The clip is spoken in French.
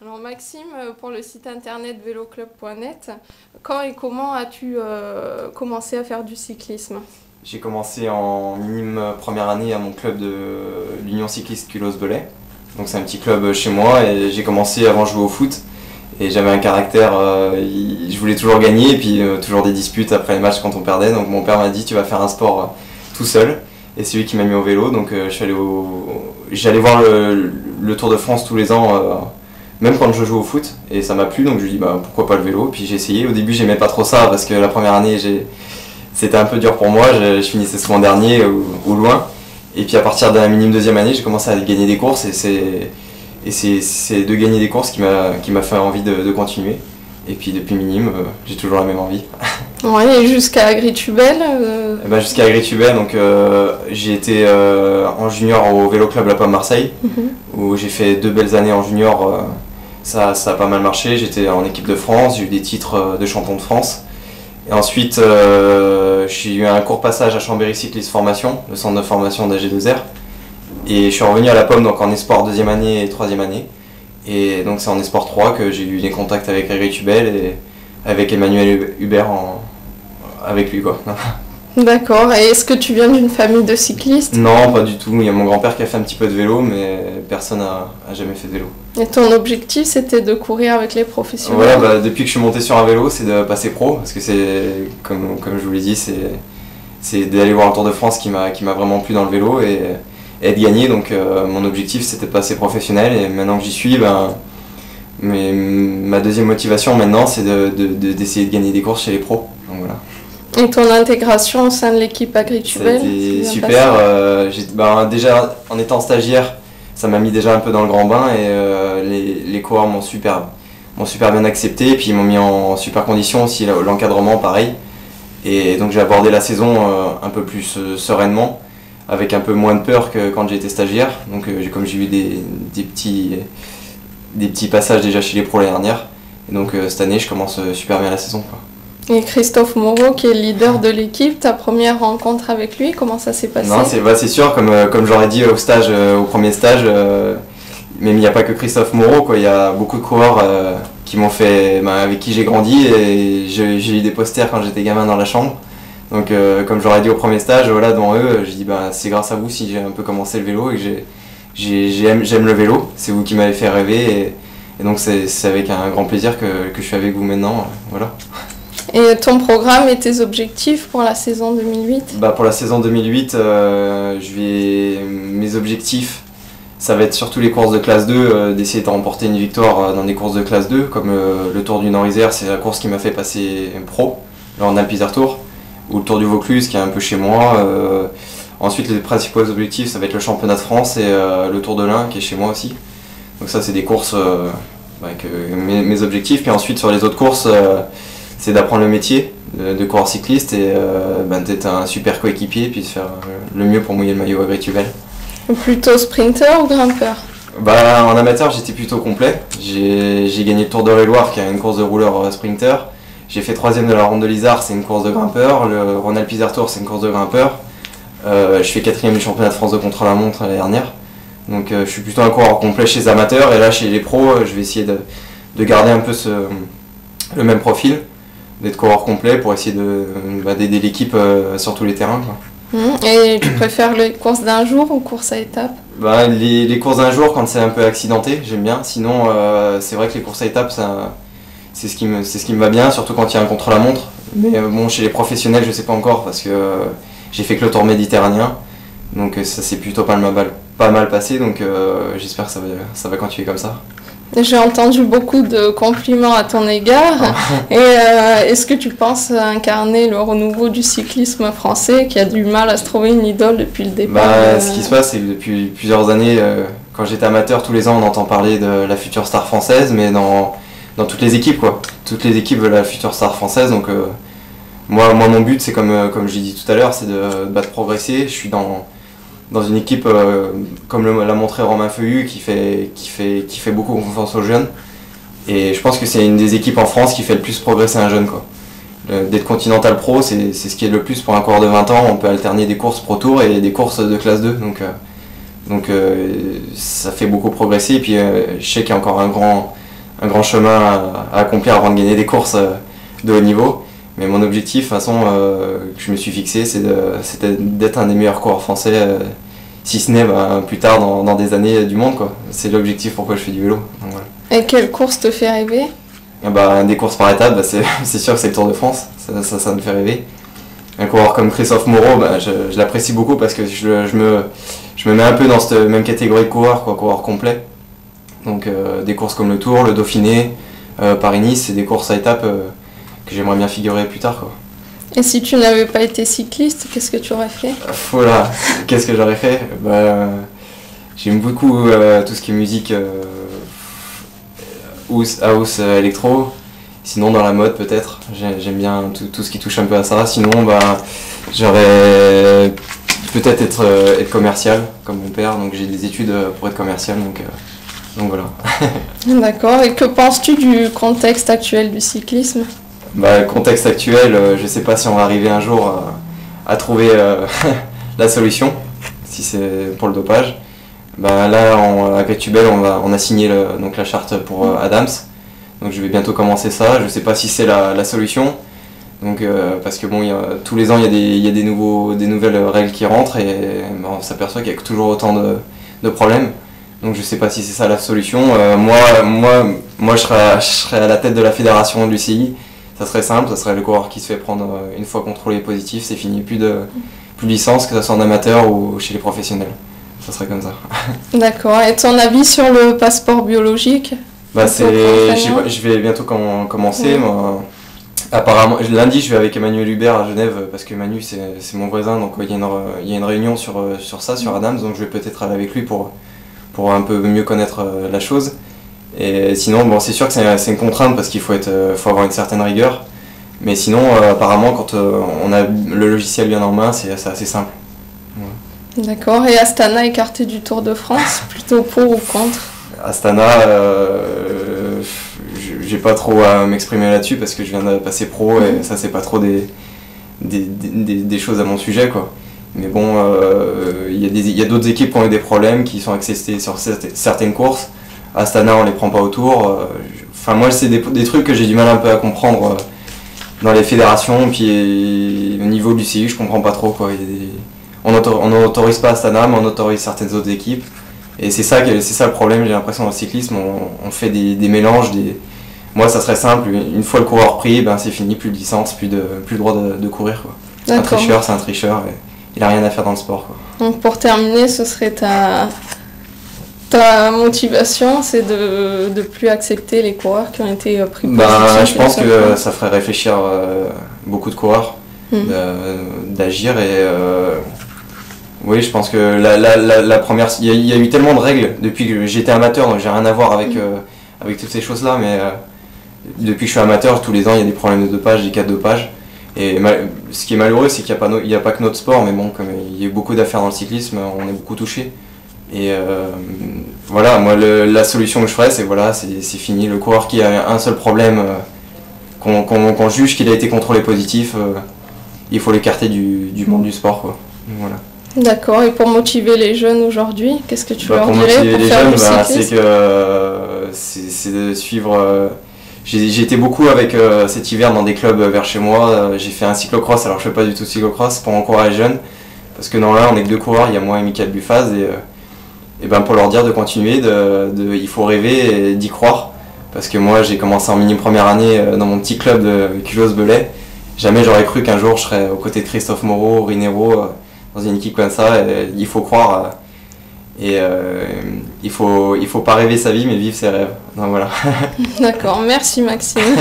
Alors Maxime, pour le site internet véloclub.net, quand et comment as-tu commencé à faire du cyclisme? J'ai commencé en minime première année à mon club de l'Union cycliste Culose-Belay. Donc c'est un petit club chez moi et j'ai commencé avant de jouer au foot. Et j'avais un caractère, je voulais toujours gagner et puis toujours des disputes après les matchs quand on perdait. Donc mon père m'a dit tu vas faire un sport tout seul. Et c'est lui qui m'a mis au vélo. Donc j'allais voir le Tour de France tous les ans, même quand je joue au foot. Et ça m'a plu donc je lui ai dit bah, pourquoi pas le vélo. Puis j'ai essayé. Au début j'aimais pas trop ça parce que la première année c'était un peu dur pour moi. Je finissais souvent dernier ou loin. Et puis à partir de la minime deuxième année j'ai commencé à gagner des courses et c'est de gagner des courses qui m'a fait envie de continuer. Et puis depuis minime, j'ai toujours la même envie. Ouais, et jusqu'à Agritubel Jusqu'à Agritubel, donc j'ai été en junior au Vélo Club La Pomme Marseille, où j'ai fait 2 belles années en junior. Ça a pas mal marché. J'étais en équipe de France, j'ai eu des titres de champion de France. Et ensuite, j'ai eu un court passage à Chambéry Cycliste Formation, le centre de formation d'AG2R. Et je suis revenu à La Pomme donc en Esport deuxième année et troisième année. Et donc c'est en Esport 3 que j'ai eu des contacts avec Agritubel et avec Emmanuel Hubert avec lui quoi. D'accord, et est-ce que tu viens d'une famille de cyclistes? Non, pas du tout. Il y a mon grand-père qui a fait un petit peu de vélo, mais personne n'a jamais fait de vélo. Et ton objectif c'était de courir avec les professionnels? Voilà, depuis que je suis monté sur un vélo, c'est de passer pro, parce que c'est, comme je vous l'ai dit, c'est d'aller voir le Tour de France qui m'a vraiment plu dans le vélo et de gagner. Donc mon objectif c'était de passer professionnel et maintenant que j'y suis, ma deuxième motivation maintenant c'est d'essayer de gagner des courses chez les pros. Donc voilà. Et ton intégration au sein de l'équipe Agritubel? C'était super. Déjà en étant stagiaire, ça m'a mis déjà un peu dans le grand bain et les coureurs m'ont super bien accepté et puis ils m'ont mis en super condition aussi, l'encadrement pareil. Et donc j'ai abordé la saison un peu plus sereinement, avec un peu moins de peur que quand j'ai été stagiaire. Donc comme j'ai eu des petits passages déjà chez les pros l'année dernière. Et donc cette année je commence super bien la saison, quoi. Et Christophe Moreau qui est le leader de l'équipe, ta première rencontre avec lui, comment ça s'est passé? Non, c'est sûr, comme j'aurais dit au premier stage, mais il n'y a pas que Christophe Moreau, quoi. Il y a beaucoup de coureurs qui m'ont fait, avec qui j'ai grandi et j'ai eu des posters quand j'étais gamin dans la chambre. Donc comme j'aurais dit au premier stage, voilà, devant eux, j'ai dit c'est grâce à vous si j'ai un peu commencé le vélo et que j'aime le vélo, c'est vous qui m'avez fait rêver et donc c'est avec un grand plaisir que je suis avec vous maintenant, voilà. Et ton programme et tes objectifs pour la saison 2008? Pour la saison 2008, mes objectifs, ça va être surtout les courses de classe 2, d'essayer de remporter une victoire dans des courses de classe 2, comme le Tour du Nord-Isère, c'est la course qui m'a fait passer pro, le Rhône-Alpes-Isère Tour, ou le Tour du Vaucluse qui est un peu chez moi. Ensuite, les principaux objectifs, ça va être le championnat de France et le Tour de l'Ain qui est chez moi aussi. Donc ça, c'est des courses avec mes objectifs. Puis ensuite, sur les autres courses, c'est d'apprendre le métier de coureur cycliste et d'être un super coéquipier et puis de faire le mieux pour mouiller le maillot Agritubel. Plutôt sprinter ou grimpeur? En amateur, j'étais plutôt complet. J'ai gagné le Tour d'Eure-et-Loire qui est une course de rouleur sprinter. J'ai fait 3ème de la Ronde de l'Isard, c'est une course de grimpeur. Le Rhône-Alpes-Isère Tour, c'est une course de grimpeur. Je fais 4ème du championnat de France de contre-la-montre l'année dernière. Donc je suis plutôt un coureur complet chez les amateurs et là chez les pros, je vais essayer de garder un peu le même profil, d'être coureur complet pour essayer d'aider l'équipe sur tous les terrains, quoi. Et tu préfères les courses d'un jour ou courses à étapes? Les courses d'un jour quand c'est un peu accidenté, j'aime bien. Sinon, c'est vrai que les courses à étapes, c'est ce qui me va bien, surtout quand il y a un contre-la-montre. Mais chez les professionnels, je sais pas encore parce que j'ai fait que le Tour méditerranéen. Donc ça s'est plutôt pas mal passé, donc j'espère que ça va continuer comme ça. J'ai entendu beaucoup de compliments à ton égard. Et est-ce que tu penses incarner le renouveau du cyclisme français qui a du mal à se trouver une idole depuis le départ? Ce qui se passe, c'est que depuis plusieurs années, quand j'étais amateur, tous les ans on entend parler de la future star française, mais dans toutes les équipes, quoi. Toutes les équipes veulent la future star française, donc moi mon but c'est comme j'ai dit tout à l'heure, c'est de progresser. Je suis dans une équipe comme l'a montré Romain Feuillu qui fait beaucoup confiance aux jeunes et je pense que c'est une des équipes en France qui fait le plus progresser un jeune, quoi. D'être Continental Pro, c'est ce qui est le plus pour un coureur de 20 ans. On peut alterner des courses Pro Tour et des courses de classe 2, donc ça fait beaucoup progresser. Et puis je sais qu'il y a encore un grand chemin à accomplir avant de gagner des courses de haut niveau. Mais mon objectif, de toute façon, que je me suis fixé, c'était d'être un des meilleurs coureurs français, si ce n'est plus tard dans des années du monde, quoi. C'est l'objectif pourquoi je fais du vélo. Donc, voilà. Et quelle course te fait rêver? Des courses par étapes, c'est sûr que c'est le Tour de France, ça me fait rêver. Un coureur comme Christophe Moreau, je l'apprécie beaucoup parce que je me mets un peu dans cette même catégorie de coureur, quoi, coureur complet. Donc des courses comme le Tour, le Dauphiné, Paris-Nice, c'est des courses à étapes que j'aimerais bien figurer plus tard, quoi. Et si tu n'avais pas été cycliste, qu'est-ce que tu aurais fait? Voilà, qu'est-ce que j'aurais fait? J'aime beaucoup tout ce qui est musique house, électro. Sinon dans la mode peut-être, j'aime bien tout ce qui touche un peu à ça. Sinon j'aurais peut-être être commercial comme mon père, donc j'ai des études pour être commercial, donc voilà. D'accord, et que penses-tu du contexte actuel du cyclisme? Le contexte actuel, je sais pas si on va arriver un jour à trouver la solution, si c'est pour le dopage. Là avec Tubel on a signé donc la charte pour Adams. Donc je vais bientôt commencer ça, je ne sais pas si c'est la solution, donc, parce que bon, tous les ans il y a des nouvelles règles qui rentrent et on s'aperçoit qu'il y a toujours autant de problèmes, donc je ne sais pas si c'est ça la solution. Moi je serais à la tête de la fédération de l'UCI, ça serait simple, ça serait le coureur qui se fait prendre une fois contrôlé positif, c'est fini, plus de licence, que ce soit en amateur ou chez les professionnels, ça serait comme ça. D'accord, et ton avis sur le passeport biologique? Je vais bientôt commencer. Moi, apparemment, lundi, je vais avec Emmanuel Hubert à Genève parce que Manu c'est mon voisin, donc il y a une réunion sur Adams, donc je vais peut-être aller avec lui pour un peu mieux connaître la chose. Et sinon, c'est sûr que c'est une contrainte parce qu'il faut avoir une certaine rigueur. Mais sinon, apparemment, quand on a le logiciel bien en main, c'est assez simple. Ouais. D'accord. Et Astana écarté du Tour de France, plutôt pour ou contre? Astana, j'ai pas trop à m'exprimer là-dessus parce que je viens de passer pro et ça c'est pas trop des choses à mon sujet, quoi. Mais bon, il y a d'autres équipes qui ont eu des problèmes, qui sont accessibles sur certaines courses. Astana on les prend pas au tour. Moi c'est des trucs que j'ai du mal un peu à comprendre dans les fédérations, puis au niveau du CU je comprends pas trop, quoi. On n'autorise pas Astana mais on autorise certaines autres équipes. Et c'est ça le problème, j'ai l'impression, dans le cyclisme, on fait des mélanges. Moi, ça serait simple, une fois le coureur pris, c'est fini, plus de licence, plus le droit de courir, quoi. Un tricheur, c'est un tricheur, et il n'a rien à faire dans le sport, quoi. Donc pour terminer, ce serait ta motivation, c'est de plus accepter les coureurs qui ont été pris positifs? Je pense que ça ferait réfléchir beaucoup de coureurs, d'agir et... Oui, je pense que la première... Il y a eu tellement de règles depuis que j'étais amateur, donc j'ai rien à voir avec toutes ces choses-là, mais depuis que je suis amateur, tous les ans, il y a des problèmes de dopage, des cas de dopage. Et ce qui est malheureux, c'est qu'il n'y a pas que notre sport, mais bon, comme il y a eu beaucoup d'affaires dans le cyclisme, on est beaucoup touchés. Et voilà, moi, la solution que je ferais, c'est fini. Le coureur qui a un seul problème, qu'on juge qu'il a été contrôlé positif, il faut l'écarter du monde du sport, quoi. Voilà. D'accord, et pour motiver les jeunes aujourd'hui, qu'est-ce que tu leur dirais pour faire du cyclisme? C'est de suivre... J'ai été beaucoup avec cet hiver dans des clubs vers chez moi, j'ai fait un cyclocross, alors je fais pas du tout cyclocross, pour encourager les jeunes, parce que dans là on est que deux coureurs, il y a moi et Michael Buffaz, et pour leur dire de continuer, il faut rêver et d'y croire, parce que moi j'ai commencé en mini première année dans mon petit club de Culose-Belay, jamais j'aurais cru qu'un jour je serais aux côtés de Christophe Moreau, Rinero, dans une équipe comme ça, il faut croire et il faut pas rêver sa vie mais vivre ses rêves. Donc voilà. D'accord, merci Maxime.